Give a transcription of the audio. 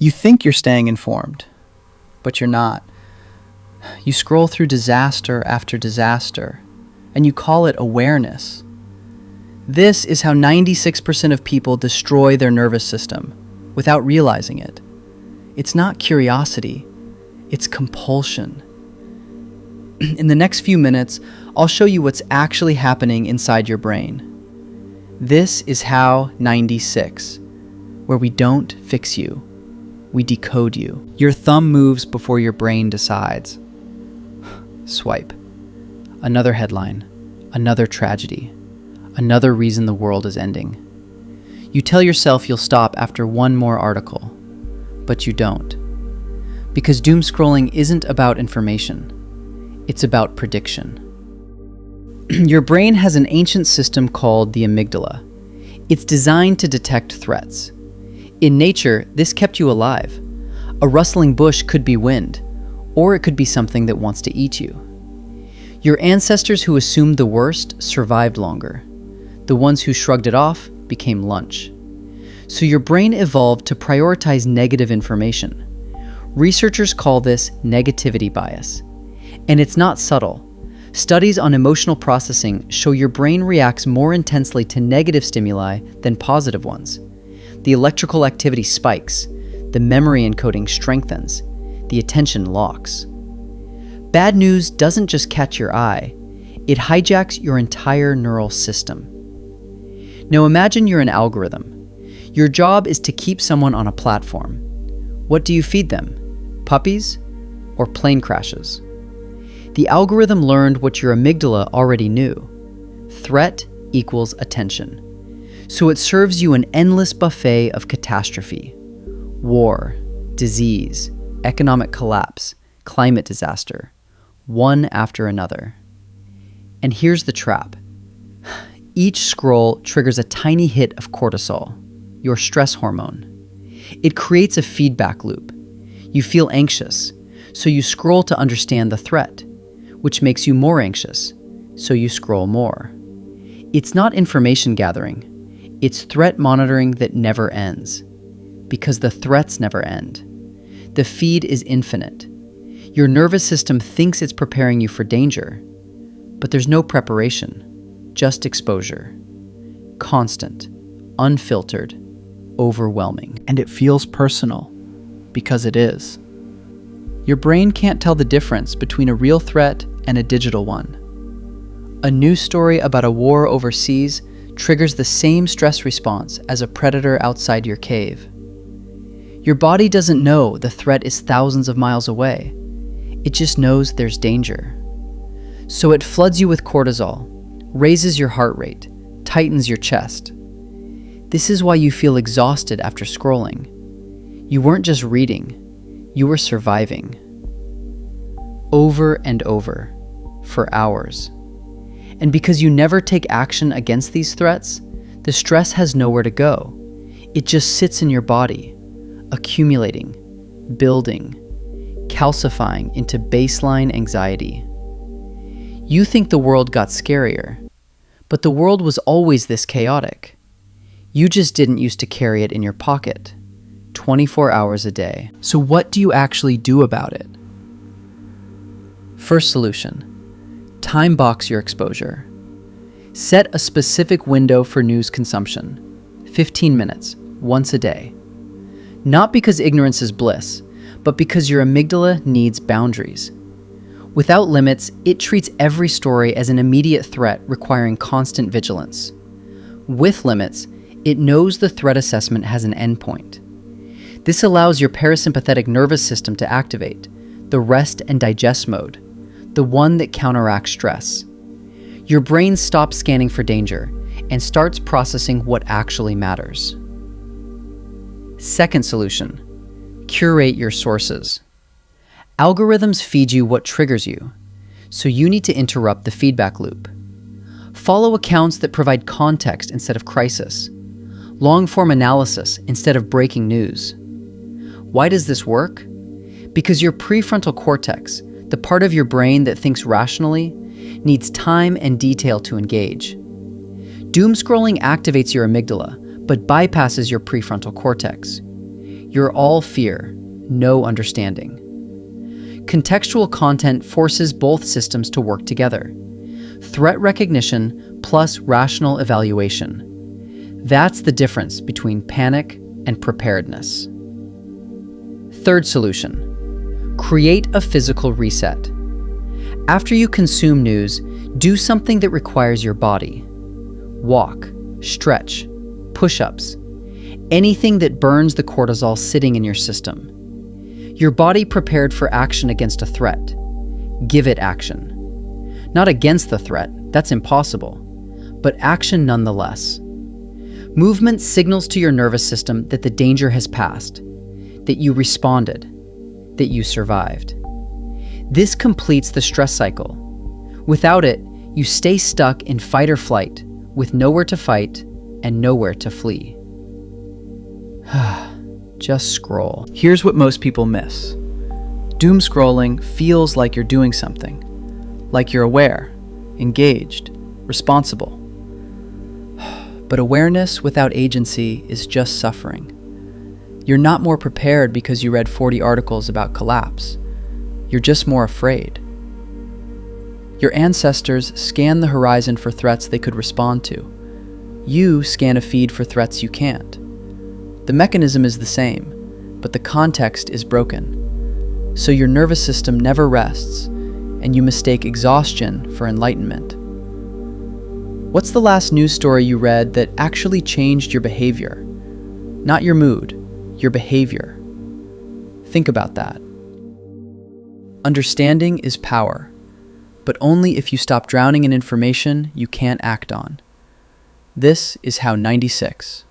You think you're staying informed, but you're not. You scroll through disaster after disaster, and you call it awareness. This is how 96% of people destroy their nervous system without realizing it. It's not curiosity, it's compulsion. In the next few minutes, I'll show you what's actually happening inside your brain. This is How 96, where we don't fix you, we decode you. Your thumb moves before your brain decides. Swipe. Another headline, another tragedy, another reason the world is ending. You tell yourself you'll stop after one more article, but you don't. Because doom scrolling isn't about information, it's about prediction. Your brain has an ancient system called the amygdala. It's designed to detect threats. In nature, this kept you alive. A rustling bush could be wind, or it could be something that wants to eat you. Your ancestors who assumed the worst survived longer. The ones who shrugged it off became lunch. So your brain evolved to prioritize negative information. Researchers call this negativity bias. And it's not subtle. Studies on emotional processing show your brain reacts more intensely to negative stimuli than positive ones. The electrical activity spikes, the memory encoding strengthens, the attention locks. Bad news doesn't just catch your eye, it hijacks your entire neural system. Now imagine you're an algorithm. Your job is to keep someone on a platform. What do you feed them? Puppies or plane crashes? The algorithm learned what your amygdala already knew. Threat equals attention. So it serves you an endless buffet of catastrophe. War, disease, economic collapse, climate disaster, one after another. And here's the trap. Each scroll triggers a tiny hit of cortisol, your stress hormone. It creates a feedback loop. You feel anxious, so you scroll to understand the threat, which makes you more anxious, so you scroll more. It's not information gathering, it's threat monitoring that never ends. Because the threats never end. The feed is infinite. Your nervous system thinks it's preparing you for danger, but there's no preparation, just exposure. Constant, unfiltered, overwhelming. And it feels personal, because it is. Your brain can't tell the difference between a real threat and a digital one. A news story about a war overseas triggers the same stress response as a predator outside your cave. Your body doesn't know the threat is thousands of miles away. It just knows there's danger. So it floods you with cortisol, raises your heart rate, tightens your chest. This is why you feel exhausted after scrolling. You weren't just reading, you were surviving. Over and over, for hours. And because you never take action against these threats, the stress has nowhere to go. It just sits in your body, accumulating, building, calcifying into baseline anxiety. You think the world got scarier, but the world was always this chaotic. You just didn't used to carry it in your pocket, 24 hours a day. So what do you actually do about it? First solution, time box your exposure. Set a specific window for news consumption, 15 minutes, once a day. Not because ignorance is bliss, but because your amygdala needs boundaries. Without limits, it treats every story as an immediate threat requiring constant vigilance. With limits, it knows the threat assessment has an endpoint. This allows your parasympathetic nervous system to activate, the rest and digest mode, the one that counteracts stress. Your brain stops scanning for danger and starts processing what actually matters. Second solution, curate your sources. Algorithms feed you what triggers you, so you need to interrupt the feedback loop. Follow accounts that provide context instead of crisis, long-form analysis instead of breaking news. Why does this work? Because your prefrontal cortex, the part of your brain that thinks rationally, needs time and detail to engage. Doom scrolling activates your amygdala, but bypasses your prefrontal cortex. You're all fear, no understanding. Contextual content forces both systems to work together. Threat recognition plus rational evaluation. That's the difference between panic and preparedness. Third solution: create a physical reset. After you consume news, do something that requires your body. Walk, stretch, push-ups, anything that burns the cortisol sitting in your system. Your body prepared for action against a threat. Give it action. Not against the threat, that's impossible, but action nonetheless. Movement signals to your nervous system that the danger has passed, that you responded, that you survived. This completes the stress cycle. Without it, you stay stuck in fight or flight, with nowhere to fight and nowhere to flee. Just scroll. Here's what most people miss. Doom scrolling feels like you're doing something, like you're aware, engaged, responsible. But awareness without agency is just suffering. You're not more prepared because you read 40 articles about collapse. You're just more afraid. Your ancestors scanned the horizon for threats they could respond to. You scan a feed for threats you can't. The mechanism is the same, but the context is broken. So your nervous system never rests, and you mistake exhaustion for enlightenment. What's the last news story you read that actually changed your behavior? Not your mood, your behavior. Think about that. Understanding is power, but only if you stop drowning in information you can't act on. This is How 96.